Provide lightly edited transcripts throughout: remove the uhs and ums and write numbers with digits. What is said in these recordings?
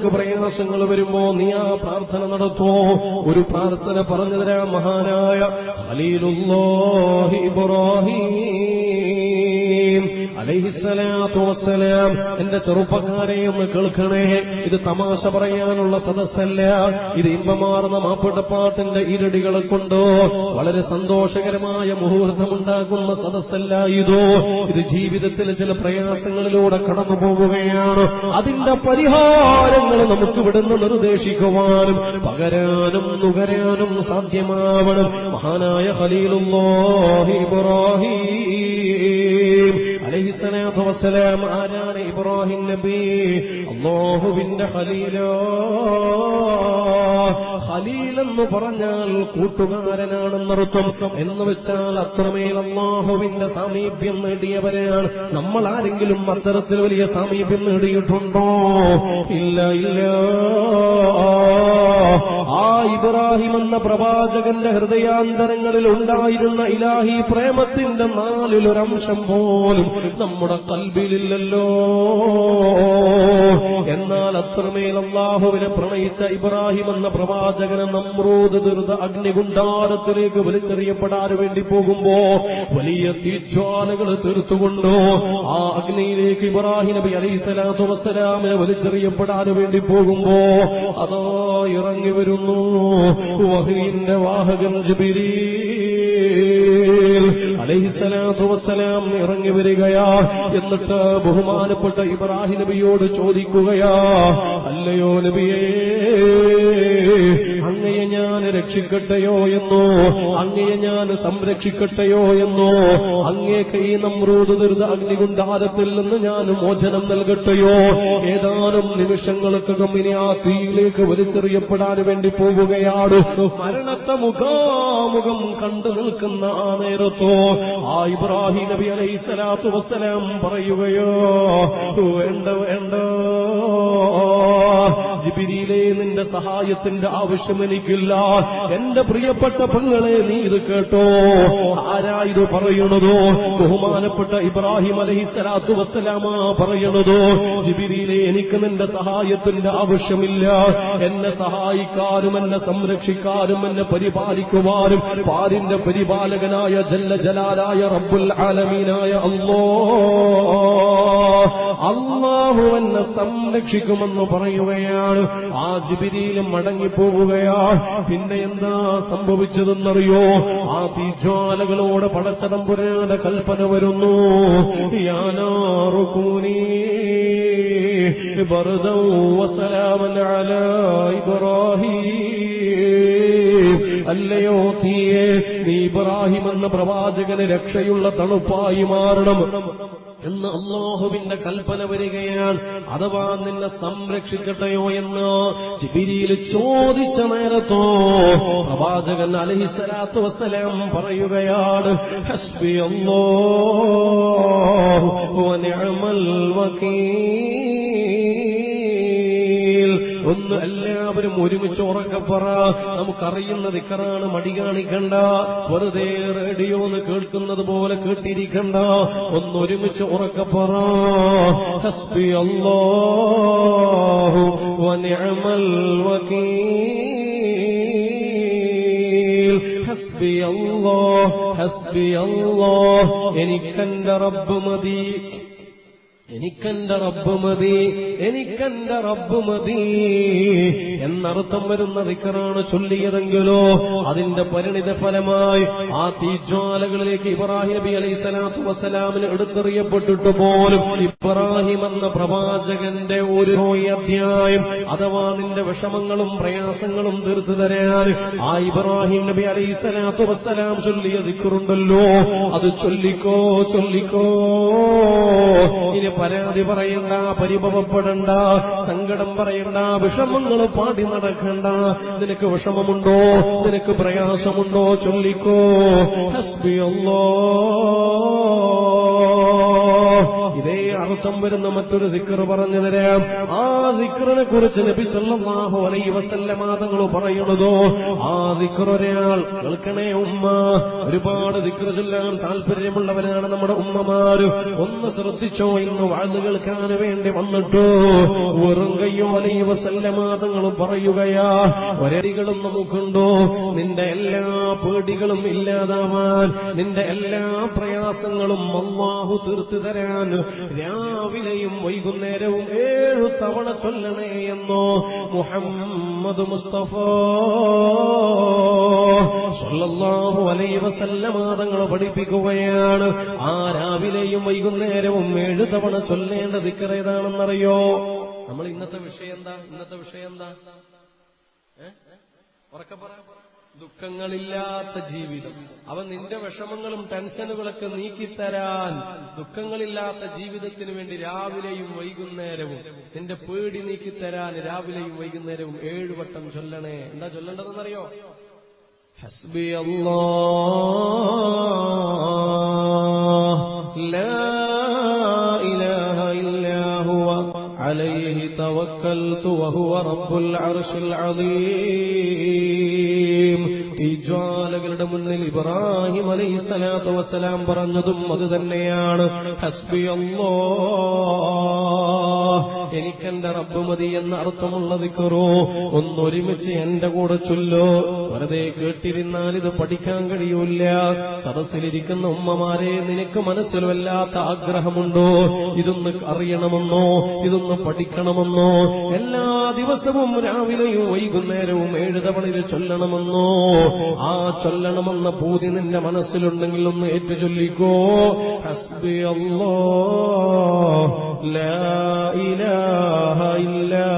നിനക്ക് പ്രയാസങ്ങൾ വരുമ്പോ നീ ആ പ്രാർത്ഥന നടത്തോ. ഒരു പ്രാർത്ഥന പറഞ്ഞു തരാം. മഹാനായ ഖലീലുല്ലാഹി ഇബ്രാഹിം അലൈഹിസ്സലാത്തു വസ്സലാം. എന്റെ ചെറുപ്പക്കാരെ ഒന്ന് കേൾക്കണേ, ഇത് തമാശ പറയാനുള്ള സദസ്സല്ല, ഇത് ഇമ്പമാർന്ന മാപ്പിട്ടപ്പാട്ടിന്റെ ഇരടികളെ കൊണ്ട് വളരെ സന്തോഷകരമായ മുഹൂർത്തമുണ്ടാക്കുന്ന സദസ്സല്ല ഇത് ജീവിതത്തിൽ ചില പ്രയാസങ്ങളിലൂടെ കടന്നു പോവുകയാണ്. അതിന്റെ പരിഹാരങ്ങൾ നമുക്ക് ഇവിടുന്ന് നിർദ്ദേശിക്കുവാനും പകരാനും നുകരാനും സാധ്യമാവണം. മഹാനായ ഖലീലുല്ലാഹി ഇബ്രാഹിം അലൈഹിസ്സലാത്തു വസ്സലാം. ആരാണ് ഇബ്രാഹിം നബി? അല്ലാഹുവിന്റെ ഖലീലോ. ഖലീൽ എന്ന് പറഞ്ഞാൽ കൂട്ടുകാരനാണെന്നർത്ഥം. എന്ന് വെച്ചാൽ അത്രമേൽ അല്ലാഹുവിന്റെ സാമീപ്യം നേടിയവരാണ്. നമ്മൾ ആരെങ്കിലും അത്തരത്തിൽ വലിയ സാമീപ്യം നേടിയിട്ടുണ്ടോ? ഇല്ല, ഇല്ല. ആ ഇബ്രാഹിം എന്ന പ്രവാചകന്റെ ഹൃദയാന്തരങ്ങളിൽ ഉണ്ടായിരുന്ന ഇലാഹി പ്രേമത്തിന്റെ 4-1 പോലും നമ്മുടെ ഖൽബിലില്ലല്ലോ. എന്നാൽ അത്രമേൽ അല്ലാഹുവിനെ പ്രണയിച്ച ഇബ്രാഹിം എന്ന പ്രവാചകനെ നമ്രൂദ് തീർത്ത അഗ്നികുണ്ഡാരത്തിലേക്ക് വലിച്ചെറിയപ്പെടാൻ വേണ്ടി പോകുമ്പോ വലിയ തീജ്വാലകൾ തീർത്തുകൊണ്ടോ ആ അഗ്നിയിലേക്ക് ഇബ്രാഹിം നബി അലൈഹിസ്സലാത്തു വസ്സലാമിനെ വലിച്ചെറിയപ്പെടാൻ വേണ്ടി പോകുമ്പോ അതോ ഇറങ്ങി വരുന്നു വഹീന്റെ വാഹകൻ ജിബ്രീൽ അലൈഹിസ്സലാത്തു വസ്സലാം ഇറങ്ങി വരികയാ. എന്നിട്ട് ബഹുമാനപ്പെട്ട ഇബ്രാഹിം നബിയോട് ചോദിക്കുകയാ, അല്ലയോ നബിയേ, അങ്ങയെ ഞാൻ രക്ഷിക്കട്ടെയോ എന്നോ, അങ്ങയെ ഞാൻ സംരക്ഷിക്കട്ടെയോ എന്നോ, അങ്ങേക്ക് ഈ നമ്രൂദ് തീർത്ത അഗ്നികുണ്ഡാരത്തിൽ നിന്ന് ഞാൻ മോചനം നൽകട്ടെയോ? ഏതാനും നിമിഷങ്ങൾക്കകം ഇനി ആ തീയിലേക്ക് വലിച്ചെറിയപ്പെടാൻ വേണ്ടി പോവുകയാണ്. മരണത്തെ മുഖാമുഖം കണ്ടു നിൽക്കുന്ന ആ നേരത്തോ ആ ഇബ്രാഹിം നബി അലൈഹിസ്സലാത്തു വസ്സലാം പറയുകയോ, വേണ്ട വേണ്ട ജിബ്രീലേ, നിന്റെ സഹായത്തിന്റെ ആവശ്യം എനിക്കില്ല. എന്റെ പ്രിയപ്പെട്ട പെങ്ങളെ, നീ ഇത് കേട്ടോ. ആരാ ഇത് പറയുന്നതോ? ബഹുമാനപ്പെട്ട ഇബ്രാഹിം അലൈഹിസ്സലാത്തു വസ്സലാമ പറയുന്നതോ, ജിബ്രീലേ, എനിക്ക് നിന്റെ സഹായത്തിന്റെ ആവശ്യമില്ല. എന്നെ സഹായിക്കാനും എന്നെ സംരക്ഷിക്കാനും എന്നെ പരിപാലിക്കുവാനും പാരിന്റെ പരിപാലകനായ ജല്ല ജലാലായ റബ്ബുൽ ആലമീനായ അല്ലാഹു എന്നെ സംരക്ഷിക്കുമെന്ന് പറയുകയാണ്. ആ ജിബ്രീൽ മടങ്ങിപ്പോവുകയാണ്. പിന്നെ എന്താ സംഭവിച്ചതെന്നറിയോ? ആ തീജ്വാലകളോട് പടച്ചതമ്പുരാന്റെ കൽപ്പന വരുന്നു, യാ നാറു കൂനീ ബർദൻ വസലാമൻ അലാ ഇബ്രാഹിം. അല്ലയോ തീയേ, നീ ഇബ്രാഹിം എന്ന പ്രവാചകന് രക്ഷയുള്ള തണുപ്പായി മാറണം എന്ന് അല്ലാഹുവിന്റെ കൽപ്പന വരികയാണ്. അഥവാ നിന്നെ സംരക്ഷിക്കട്ടെയോ എന്ന് ജിബ്രീൽ ചോദിച്ച നേരത്തോ പ്രവാചകൻ അലൈഹിസ്സലാത്തു വസ്സലാം പറയുകയാണ്, ഹസ്ബി അല്ലാഹു വ നിഅമൽ വകീൽ. ഒന്ന് എല്ലാവരും ഒരുമിച്ച് ഉറക്കെ പറ. നമുക്കറിയുന്ന ദിക്റാണ്, മടി കാണിക്കണ്ട. വെറുതെ റേഡിയോന്ന് കേൾക്കുന്നത് പോലെ കേട്ടിരിക്കണ്ട. ഒന്നൊരുമിച്ച് ഉറക്കെ പറ, ഹസ്ബി അല്ലാഹു വ നിഅമൽ വകീൽ. ഹസ്ബി അല്ലാഹ്, ഹസ്ബി അല്ലാഹ്. എനിക്കെന്റെ റബ്ബ് മതി, എനിക്കെന്റെ റബ്ബ് മതി, എനിക്കെന്റെ റബ്ബ് മതി എന്നർത്ഥം വരുന്ന ദിക്റാണ് ചൊല്ലിയതെങ്കിലോ അതിന്റെ പരിണിത ഫലമായി ആ തീജ്വാലകളിലേക്ക് ഇബ്രാഹിം നബി അലൈഹിസ്സലാത്തു വസ്സലാമിന് എടുത്തെറിയപ്പെട്ടിട്ട് പോലും ഇബ്രാഹിം എന്ന പ്രവാചകന്റെ ഒരു അധ്യായം അഥവാ നിന്റെ വിഷമങ്ങളും പ്രയാസങ്ങളും തീർത്തു തരാൻ ആ ഇബ്രാഹിം നബി അലൈഹിസ്സലാത്തു വസ്സലാം ചൊല്ലിയ ദിക്റുണ്ടല്ലോ, അത് ചൊല്ലിക്കോ, ചൊല്ലിക്കോ. ഇനി പരാതി പറയണ്ട, പരിഭവപ്പെടണ്ട, സങ്കടം പറയണ്ട, വിഷമങ്ങൾ പാടി നടക്കണ്ട. നിനക്ക് വിഷമമുണ്ടോ, നിനക്ക് പ്രയാസമുണ്ടോ, ചൊല്ലിക്കോ, ഹസ്ബി അല്ലാഹ് ഇതേ അർത്ഥം വരുന്ന മറ്റൊരു ദിക്ർ പറഞ്ഞു തരാം. ആ ദിക്റിനെ കുറിച്ച് നബി സല്ലല്ലാഹു അലൈഹി വസല്ലമ തങ്ങൾ പറയുന്നതോ, ആ ദിക്ർ ഒരാൾ കേൾക്കണേ ഉമ്മ. ഒരുപാട് ദിക്ർ ചൊല്ലാൻ താല്പര്യമുള്ളവരാണ് നമ്മുടെ ഉമ്മമാര്. ഒന്ന് ശ്രദ്ധിച്ചോ, ഇന്ന് വാഴ്ന്നു കേൾക്കാൻ വേണ്ടി വന്നിട്ടോ വെറും കയ്യോ അലൈഹി വസല്ലമ തങ്ങൾ പറയുകയാ, ഒരടികളും നമുക്കുണ്ടോ നിന്റെ എല്ലാ പേടികളും ഇല്ലാതാവാൻ, നിന്റെ എല്ലാ പ്രയാസങ്ങളും അല്ലാഹു തീർത്തു തരാൻ രാവിലെയും വൈകുന്നേരവും 7 തവണ ചൊല്ലണേ എന്നോ മുഹമ്മദ് മുസ്തഫ സല്ലല്ലാഹു അലൈഹി വസല്ലമ തങ്ങൾ പഠിപ്പിക്കുകയാണ്. ആ രാവിലെയും വൈകുന്നേരവും 7 തവണ ചൊല്ലേണ്ട ദിക്ർ ഏതാണെന്നറിയോ? നമ്മൾ ഇന്നത്തെ വിഷയം എന്താ? ഉറക്കെ പറ. ദുഃഖങ്ങളില്ലാത്ത ജീവിതം. അവൻ നിന്റെ വിഷമങ്ങളും ടെൻഷനുകളൊക്കെ നീക്കിത്തരാൻ ദുഃഖങ്ങളില്ലാത്ത ജീവിതത്തിന് വേണ്ടി രാവിലെയും വൈകുന്നേരവും നിന്റെ പേടി നീക്കിത്തരാൻ രാവിലെയും വൈകുന്നേരവും 7 വട്ടം ചൊല്ലണേ. എന്താ ചൊല്ലേണ്ടതെന്നറിയോ? ഹസ്ബി അല്ലാഹ് ലാ ഇലാഹ ഇല്ലാ ഹുവ അലൈഹി തവക്കൽതു വഹുവ റബ്ബുൽ അർശിൽ അദീം. ഈ ജ്വാലകളുടെ മുന്നിൽ ഇബ്രാഹിം അലൈഹിസ്സലാത്തു വസ്സലാം പറഞ്ഞതും അത് തന്നെയാണ്. ഹസ്ബി അല്ലാഹ്, എനിക്കെന്റെ റബ്ബ് മതി എന്ന അർത്ഥമുള്ള ദിക്റോ ഒന്നൊരുമിച്ച് എന്റെ കൂടെ ചൊല്ലോ. വെറുതെ കേട്ടിരുന്നാൽ ഇത് പഠിക്കാൻ കഴിയൂല. സദസ്സിലിരിക്കുന്ന ഉമ്മമാരെ, നിനക്ക് മനസ്സിൽ വല്ലാത്ത ആഗ്രഹമുണ്ടോ ഇതൊന്ന് അറിയണമെന്നോ ഇതൊന്ന് പഠിക്കണമെന്നോ? എല്ലാ ദിവസവും രാവിലെയും വൈകുന്നേരവും 7 തവണ ഇത് ചൊല്ലണമെന്നോ? ആ ചൊല്ലണമെന്ന പൂതി നിന്റെ മനസ്സിലുണ്ടെങ്കിൽ ഒന്ന് ഏറ്റു ചൊല്ലിക്കോ. ഹസ്ബി അല്ലാഹ് ലാ ഇലാഹ ഇല്ലാ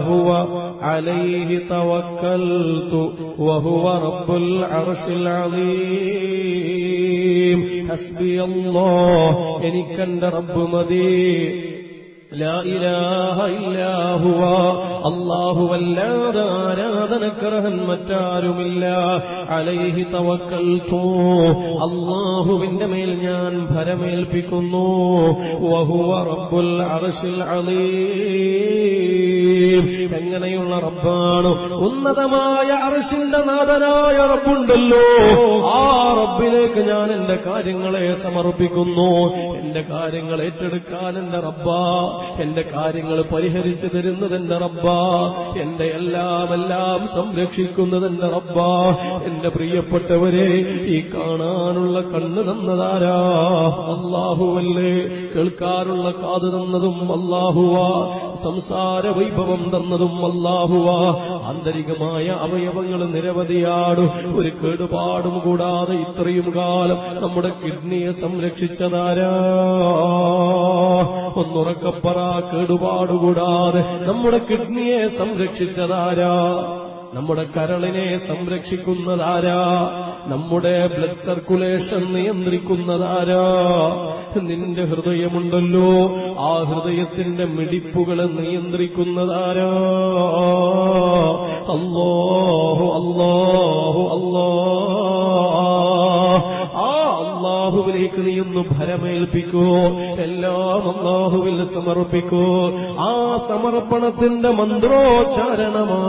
ഹുവ അലൈഹി തവക്കൽതു വഹുവ റബ്ബുൽ അർശിൽ അദീം. ഹസ്ബി അല്ലാഹ്, എനിക്കെന്റെ റബ്ബ് മതി. ലാ ഇലാഹ ഇല്ലാ ഹുവ, അല്ലാഹുവല്ലാതെ ആരാധനക്കർഹൻ മറ്റാരുമില്ല. അലൈഹി തവക്കൽതു, അല്ലാഹുവിന്റെ മേൽ ഞാൻ ഭരമേൽപ്പിക്കുന്നു. വഹുവ റബ്ബുൽ അർശിൽ അദീം. എങ്ങനെയുള്ള റബ്ബാണ്? ഉന്നതമായ അർശിന്റെ നാഥനായ റബ്ബുണ്ടല്ലോ, ആ റബ്ബിലേക്ക് ഞാൻ എന്റെ കാര്യങ്ങളെ സമർപ്പിക്കുന്നു. എന്റെ കാര്യങ്ങൾ ഏറ്റെടുക്കാൻ എന്റെ റബ്ബാ, എന്റെ കാര്യങ്ങൾ പരിഹരിച്ചു തരുന്നത് എന്റെ റബ്ബാ, എന്റെ എല്ലാം സംരക്ഷിക്കുന്നത് എന്റെ റബ്ബാ. എന്റെ പ്രിയപ്പെട്ടവരെ, ഈ കാണാനുള്ള കണ്ണ് തന്നതാരാ? അല്ലാഹുവല്ലേ. കേൾക്കാനുള്ള കാത് തന്നതും അല്ലാഹുവാ. സംസാര വൈഭവം തന്നതും അല്ലാഹുവാ. ആന്തരികമായ അവയവങ്ങൾ നിരവധിയാണ്. ഒരു കേടുപാടും കൂടാതെ ഇത്രയും കാലം നമ്മുടെ കിഡ്നിയെ സംരക്ഷിച്ചതാരാ? ഒന്നുറക്കപ്പറ. കേടുപാടുകൂടാതെ നമ്മുടെ കിഡ്നിയെ സംരക്ഷിച്ചതാരാ? നമ്മുടെ കരളിനെ സംരക്ഷിക്കുന്നതാരാ? നമ്മുടെ ബ്ലഡ് സർക്കുലേഷൻ നിയന്ത്രിക്കുന്നതാരാ? നിന്റെ ഹൃദയമുണ്ടല്ലോ, ആ ഹൃദയത്തിന്റെ മിടിപ്പുകളെ നിയന്ത്രിക്കുന്നതാരാ? അല്ലാഹു അല്ലാഹു അല്ലാഹ്. ആ അല്ലാഹുവിലേക്ക് നീ ഒന്ന് ഭരമേൽപ്പിക്കൂ. എല്ലാം അല്ലാഹുവിൽ സമർപ്പിക്കൂ. ആ സമർപ്പണത്തിന്റെ മന്ത്രോച്ചാരണമാ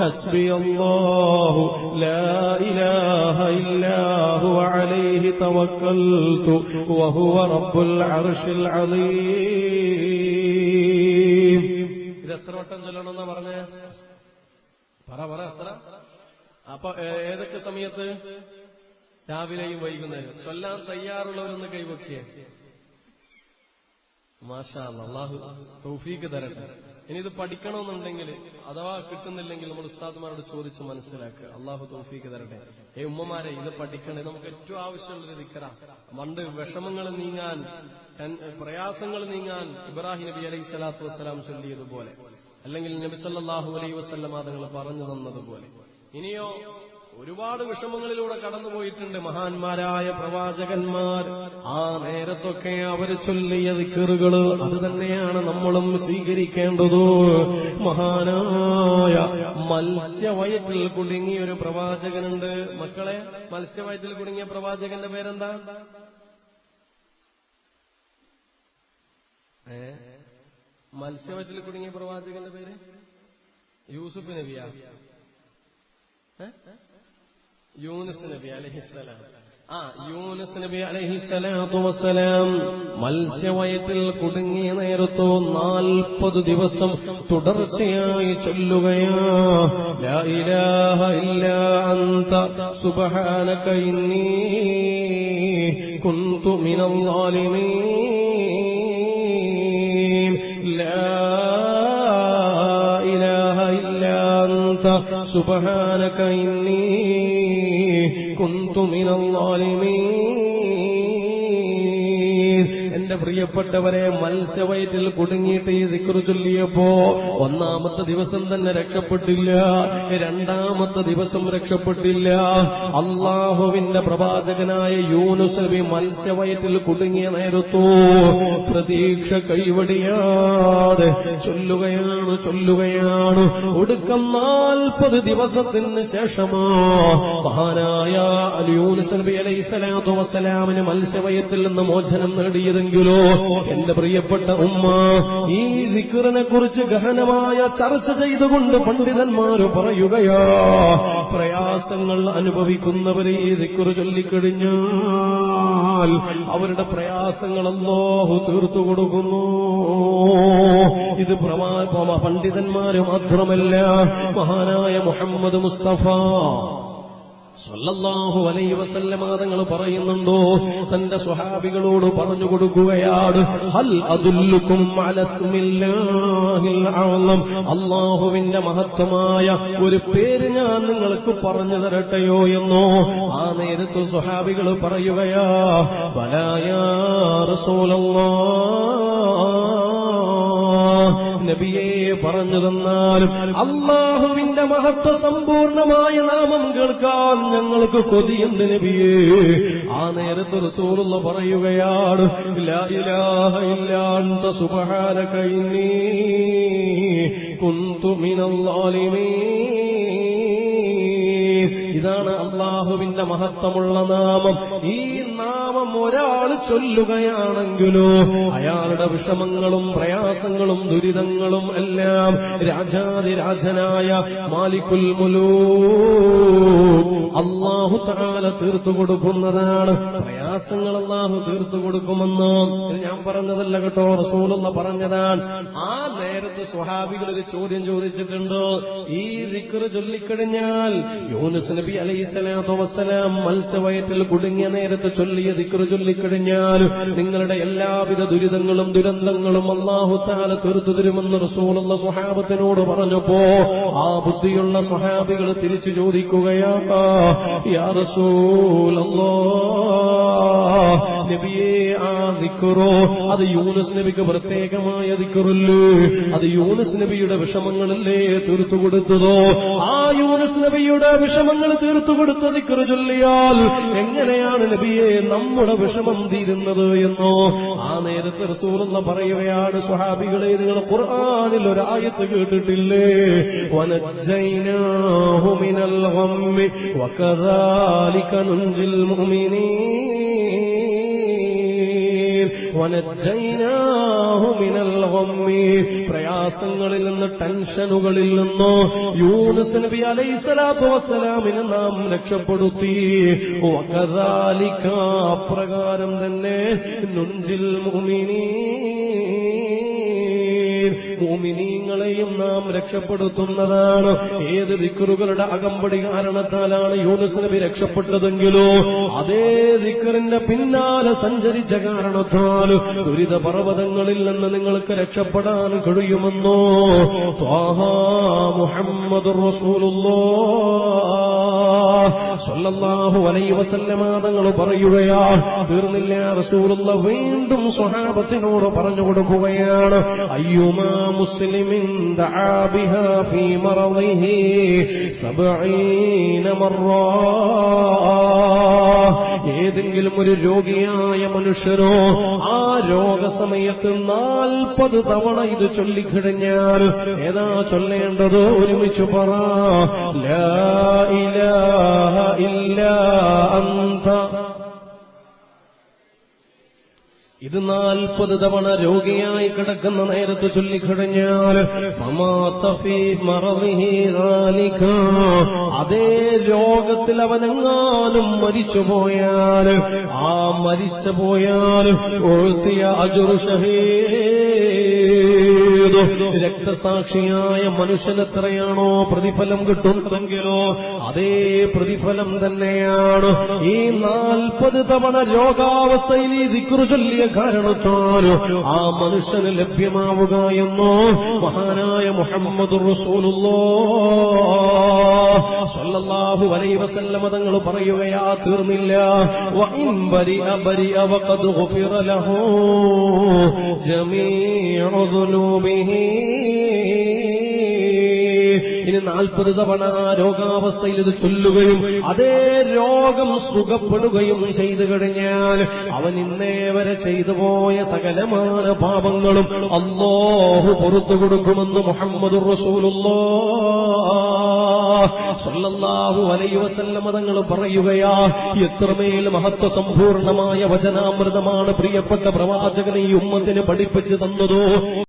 ഹസ്ബി അല്ലാഹു ലാ ഇലാഹ ഇല്ലാ ഹുവ അലൈഹി തവക്കൽതു വഹുവ റബ്ബുൽ അർശിൽ അദീം. ഇത് എത്ര വട്ടം ചൊല്ലണമെന്നാ പറഞ്ഞേ? പറ എത്ര? അപ്പൊ ഏതൊക്കെ സമയത്ത്? രാവിലെയും വൈകുന്നേരം. ചൊല്ലാൻ തയ്യാറുള്ളവരൊന്ന് കൈവക്കിയേ. മാഷാ അല്ലാഹ്, അല്ലാഹു തൗഫീഖ് തരട്ടെ. ഇനി ഇത് പഠിക്കണമെന്നുണ്ടെങ്കിൽ അഥവാ കിട്ടുന്നില്ലെങ്കിൽ നമ്മൾ ഉസ്താദുമാരോട് ചോദിച്ച് മനസ്സിലാക്കുക. അല്ലാഹു തൗഫീഖ് തരട്ടെ. ഉമ്മമാരെ, ഇത് പഠിക്കണേ. നമുക്ക് ഏറ്റവും ആവശ്യമുള്ളൊരു ദിക്റാ. പണ്ട് വിഷമങ്ങൾ നീങ്ങാൻ, പ്രയാസങ്ങൾ നീങ്ങാൻ ഇബ്രാഹിം നബി അലൈഹി സ്വലാത്തു വസ്സലാം ചൊല്ലിയതുപോലെ, അല്ലെങ്കിൽ നബി സല്ലല്ലാഹു അലൈഹി വസല്ലം തങ്ങൾ പറഞ്ഞു തന്നതുപോലെ. ഇനിയോ ഒരുപാട് വിഷമങ്ങളിലൂടെ കടന്നുപോയിട്ടുണ്ട് മഹാന്മാരായ പ്രവാചകന്മാർ. ആ നേരത്തൊക്കെ അവർ ചൊല്ലിയ ദിക്റുകള് അത് തന്നെയാണ് നമ്മളും സ്വീകരിക്കേണ്ടത്. മഹാനായ മത്സ്യവയറ്റിൽ കുടുങ്ങിയ ഒരു പ്രവാചകനുണ്ട്. മക്കളെ, മത്സ്യവയറ്റിൽ കുടുങ്ങിയ പ്രവാചകന്റെ പേരെന്താ? മത്സ്യവറ്റിൽ കുടുങ്ങിയ പ്രവാചകന്റെ പേര് യൂസുഫ് നബിയാ? യൂനുസ് നബി അലൈഹിസ്സലാം. യൂനുസ് നബി അലൈഹിസ്സലാത്തു വസ്സലാം മത്സ്യവയറ്റിൽ കുടുങ്ങിയ നേരത്തോ 40 ദിവസം തുടർച്ചയായി ചൊല്ലുകയാ ലാ ഇലാഹ ഇല്ലാ അൻത സുബ്ഹാനക ഇന്നി കുന്തു മിനൽ ളാലിമീൻ. ലാ ഇലാഹ ഇല്ലാ അൻത സുബ്ഹാനക ഇന്നി കുന്തു മിനൽ ളാലിമീൻ. എന്റെ പ്രിയപ്പെട്ടവരെ, മത്സ്യവയറ്റിൽ കുടുങ്ങിയിട്ട് ഈ ദിക്റ് ചൊല്ലിയപ്പോ ഒന്നാമത്തെ ദിവസം തന്നെ രക്ഷപ്പെട്ടില്ല, രണ്ടാമത്തെ ദിവസം രക്ഷപ്പെട്ടില്ല. അള്ളാഹുവിന്റെ പ്രവാചകനായ യൂനുസ് നബി മത്സ്യവയറ്റിൽ കുടുങ്ങിയ നേരത്തോ പ്രതീക്ഷ കൈവടിയാതെ ചൊല്ലുകയാണ്. ഒടുക്കം 40 ദിവസത്തിന് ശേഷമോ മഹാനായ യൂനുസ് നബി അലൈഹിസ്സലാത്തു വസ്സലാമിന് മത്സ്യവയറ്റിൽ നിന്ന് മോചനം നേടിയതെങ്കിലോ എന്റെ പ്രിയപ്പെട്ട ഉമ്മ, ഈ ദിക്റിനെ കുറിച്ച് ഗഹനമായ ചർച്ച ചെയ്തുകൊണ്ട് പണ്ഡിതന്മാര് പറയുകയാ, പ്രയാസങ്ങൾ അനുഭവിക്കുന്നവരെ ഈ ദിക്റ് ചൊല്ലിക്കഴിഞ്ഞാൽ അവരുടെ പ്രയാസങ്ങൾ അല്ലാഹു തീർത്തു കൊടുക്കുന്നു. ഇത് പണ്ഡിതന്മാര് മാത്രമല്ല, മഹാനായ മുഹമ്മദ് മുസ്തഫ സ്വല്ലല്ലാഹു അലൈഹി വസല്ലമ തങ്ങൾ പറയുന്നുണ്ടോ, തന്റെ സ്വഹാബികളോട് പറഞ്ഞു കൊടുക്കുകയാണ്, ഹൽ അദുല്ലുക്കും അലാ ഇസ്മില്ലാഹിൽ അഅ്ളം, അല്ലാഹുവിന്റെ മഹത്വമായ ഒരു പേര് ഞാൻ നിങ്ങൾക്ക് പറഞ്ഞു തരട്ടെയോ എന്നോ. ആ നേരത്ത് സ്വഹാബികൾ പറയുകയാ, ബലാ യാ റസൂലല്ലാഹ്, നബിയെ പറഞ്ഞു തന്നാലും അല്ലാഹുവിന്റെ മഹത്വ സമ്പൂർണമായ നാമം കേൾക്കാൻ ഞങ്ങൾക്ക് കൊതിയുണ്ട് നബിയേ. ആ നേരത്ത് റസൂലുള്ള പറയുകയാണ്, ലാ ഇലാഹ ഇല്ലാ അൻത സുബ്ഹാനക ഇന്നി കുന്തു മിനൽ ളാലിമീൻ. ഇതാണ് അല്ലാഹുവിന്റെ മഹത്വമുള്ള നാമം. ഈ നാമം ഒരാൾ ചൊല്ലുകയാണെങ്കിലോ അയാളുടെ വിഷമങ്ങളും പ്രയാസങ്ങളും ദുരിതങ്ങളും എല്ലാം രാജാതിരാജനായ മാലിക്കുൽ മുലൂക് അല്ലാഹു തആല തീർത്തു കൊടുക്കുന്നതാണ്. പ്രയാസങ്ങൾ അല്ലാഹു തീർത്തു കൊടുക്കുമെന്നോ ഇത് ഞാൻ പറഞ്ഞതല്ല കേട്ടോ, റസൂലുള്ള പറഞ്ഞതാണ്. ആ നേരത്ത് സ്വഹാബികൾ ഒരു ചോദ്യം ചോദിച്ചിട്ടുണ്ട്, ഈ ദിക്റ് ചൊല്ലിക്കഴിഞ്ഞാൽ യൂനുസ് നബി അലൈഹിസ്സലാത്തു വസ്സലാം മത്സ്യവയറ്റിൽ കുടുങ്ങിയ നേരത്ത് ചൊല്ലിയ ദിക്റ് ചൊല്ലിക്കഴിഞ്ഞാൽ നിങ്ങളുടെ എല്ലാവിധ ദുരിതങ്ങളും ദുരന്തങ്ങളും അല്ലാഹു തആല തീർത്തു തരുമെന്ന് റസൂലുള്ള സ്വഹാബത്തിനോട് പറഞ്ഞപ്പോ ആ ബുദ്ധിയുള്ള സ്വഹാബികൾ തിരിച്ചു ചോദിക്കുകയാ, യാ റസൂലല്ലാഹ്, നബിയേ ആ ദിക്റോ അത് യൂനുസ് നബിക്ക് പ്രത്യേകമായ ദിക്റല്ലേ, അത് യൂനുസ് നബിയുടെ വിഷമങ്ങളല്ലേ തീർത്തു കൊടുത്തതോ? ആ യൂനുസ് നബിയുടെ വിഷമങ്ങൾ തീർത്തു കൊടുത്ത ദിക്റ് ചൊല്ലിയാൽ എങ്ങനെയാണ് നബിയെ നമ്മുടെ വിഷമം തീരുന്നത് എന്നോ. ആ നേരത്തെ റസൂലുള്ള പറയുകയാണ്, സ്വഹാബികളെ, നിങ്ങൾ ഖുർആനിൽ ഒരു ആയത്ത് കേട്ടിട്ടില്ലേ, വനജ്ജൈനാഹു മിനൽ ഗമ്മി വകദാലിക നുൻജിൽ മുഅ്മിനീൻ. വനജ്ജൈനാഹു മിനൽ ഗമ്മി, പ്രയാസങ്ങളിൽ നിന്ന് ടെൻഷനുകളിൽ നിന്നോ യൂനുസ് നബി അലൈഹിസ്സലാത്തു വസ്സലാമിനെ നാം രക്ഷപ്പെടുത്തി. വകദാലിക, അപ്രകാരം തന്നെ നുൻജിൽ മുഅ്മിനീൻ, മുഅ്മിനീങ്ങളെയും നാം രക്ഷപ്പെടുത്തുന്നതാണ്. ഏത് ദിക്റുകളുടെ അകമ്പടി കാരണത്താലാണ് യൂനുസ് നബി രക്ഷപ്പെട്ടതെങ്കിലോ അതേ ദിക്റിന്റെ പിന്നാലെ സഞ്ചരിച്ച കാരണത്താൽ ദുരിത പർവ്വതങ്ങളിൽ നിന്ന് നിങ്ങൾക്ക് രക്ഷപ്പെടാൻ കഴിയുമെന്നോ. ത്വാഹ മുഹമ്മദുർ റസൂലുള്ളാഹ് സ്വല്ലല്ലാഹു അലൈഹി വസല്ലമ തങ്ങൾ പറയുകയാ, തീർന്നില്ല. റസൂലുള്ള വീണ്ടും സ്വഹാബത്തിനോട് പറഞ്ഞു കൊടുക്കുകയാണ്, അയ്യുമാ മുസ്ലിമിൻ ദഅ ബിഹാ ഫീ മറദിഹി 70 മറ, ഏതെങ്കിലും ഒരു രോഗിയായ മനുഷ്യനോ ആ രോഗസമയത്ത് 40 തവണ ഇത് ചൊല്ലിക്കഴിഞ്ഞാൽ ഏതാ ചൊല്ലേണ്ടത്? ഒരുമിച്ച് പറ, ലാ ഇലാഹ ഇല്ലാ അൻത ഇത് 40 തവണ രോഗിയായി കിടക്കുന്ന നേരത്ത് ചൊല്ലിക്കഴിഞ്ഞാൽ അതേ രോഗത്തിൽ അവനെങ്ങാനും മരിച്ചുപോയാൽ ആ മരിച്ചു പോയാൽ ഓഴ്ത്തിയ അജ്റു ഷഹീദ് രക്തസാക്ഷിയായ മനുഷ്യനെത്രയാണോ പ്രതിഫലം കിട്ടുന്നതെങ്കിലോ അതേ പ്രതിഫലം തന്നെയാണ് ഈ 40 തവണ രോഗാവസ്ഥയിൽ ഈ ദിക്ർ ചൊല്ലിയ കാരണത്താലോ ആ മനുഷ്യന് ലഭ്യമാവുക എന്നോ മഹാനായ മുഹമ്മദുർ റസൂലുള്ളാഹി സ്വല്ലല്ലാഹു അലൈഹി വസല്ലം തങ്ങൾ പറയുകയാ തീർന്നില്ല വഇൻ ബരിഅ വഖദ് ഗുഫിറ ലഹു ജമീഉ ദുനൂബിഹി ഇനി 40 തവണ രോഗാവസ്ഥയിൽ ഇത് ചൊല്ലുകയും അതേ രോഗം സുഖപ്പെടുകയും ചെയ്തു കഴിഞ്ഞാൽ അവൻ ഇന്നേ വരെ ചെയ്തു പോയ സകലമായ പാപങ്ങളും അല്ലാഹു പുറത്തു കൊടുക്കുമെന്ന് മുഹമ്മദുർ റസൂലുള്ളാഹി സ്വല്ലല്ലാഹു അലൈഹി വസല്ലം തങ്ങൾ പറയുകയാ. എത്രമേൽ മഹത്വ സമ്പൂർണമായ വചനാമൃതമാണ് പ്രിയപ്പെട്ട പ്രവാചകൻ ഈ ഉമ്മത്തിന് പഠിപ്പിച്ചു തന്നതോ.